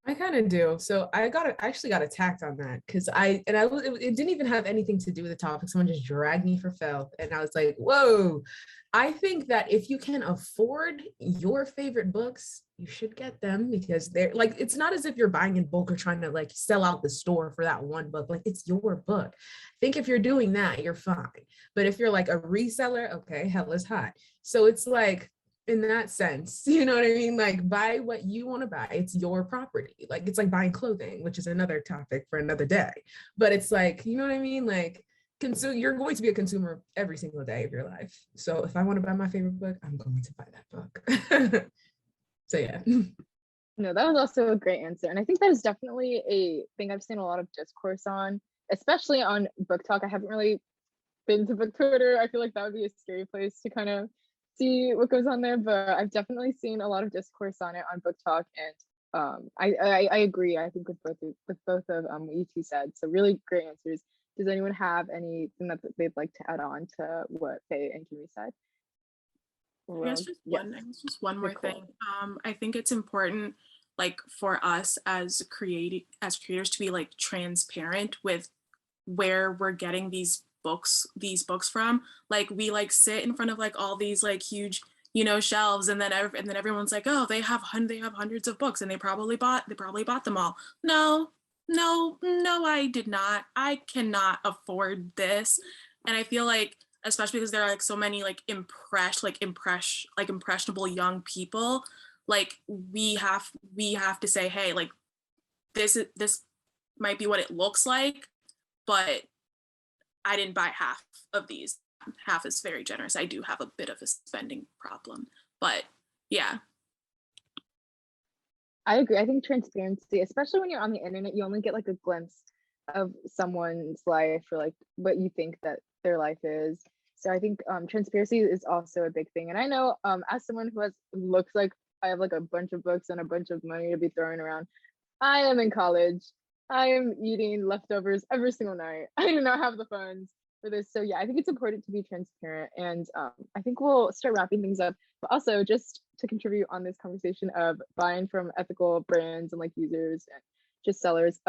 I kind of do. So I actually got attacked on that because it didn't even have anything to do with the topic. Someone just dragged me for filth, and I was like, whoa. I think that if you can afford your favorite books, you should get them, because they're like, it's not as if you're buying in bulk or trying to like sell out the store for that one book. Like, it's your book. I think if you're doing that, you're fine. But if you're like a reseller, okay, hell is hot. So it's like, in that sense, you know what I mean? Like, buy what you want to buy. It's your property. Like, it's like buying clothing, which is another topic for another day. But it's like, you know what I mean? Like, you're going to be a consumer every single day of your life. So if I want to buy my favorite book, I'm going to buy that book. So yeah. No, that was also a great answer. And I think that is definitely a thing I've seen a lot of discourse on, especially on Book Talk. I haven't really been to Book Twitter. I feel like that would be a scary place to kind of see what goes on there, but I've definitely seen a lot of discourse on it on Book Talk, and I agree. I think with both of what you two said. So really great answers. Does anyone have anything that they'd like to add on to what Faye and Kimmy said? I guess just one more Nicole. thing. I think it's important, like, for us as creators to be like transparent with where we're getting these books from. Like, we like sit in front of like all these like huge, you know, shelves, and then everyone's like, oh, they have hundreds of books and they probably bought them all. No, I did not. I cannot afford this. And I feel like, especially because there are like so many like impressionable young people, like, we have to say, hey, like, this might be what it looks like, but I didn't buy half of these. Half is very generous. I do have a bit of a spending problem, but yeah. I agree. I think transparency, especially when you're on the internet, you only get like a glimpse of someone's life, or like what you think that their life is. So I think transparency is also a big thing. And I know as someone who looks like I have like a bunch of books and a bunch of money to be throwing around, I am in college. I am eating leftovers every single night. I do not have the funds for this. So yeah, I think it's important to be transparent. And I think we'll start wrapping things up. But also, just to contribute on this conversation of buying from ethical brands and like users and just sellers,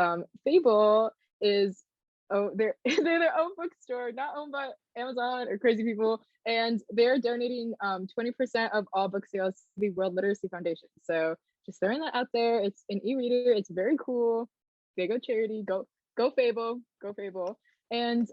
Fable is they're their own bookstore, not owned by Amazon or crazy people, and they're donating 20% of all book sales to the World Literacy Foundation. So just throwing that out there. It's an e-reader. It's very cool. They go charity. Go Fable. Go Fable. And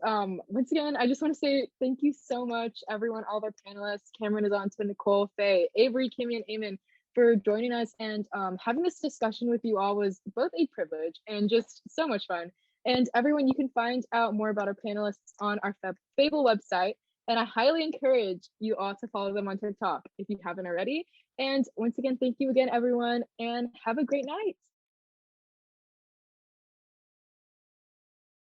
once again, I just want to say thank you so much, everyone, all of our panelists, Cameron, Azanta, Nicole, Faye, Avery, Kimmy, and Eamonn, for joining us. And having this discussion with you all was both a privilege and just so much fun. And everyone, you can find out more about our panelists on our Fable website. And I highly encourage you all to follow them on TikTok if you haven't already. And once again, thank you again, everyone, and have a great night.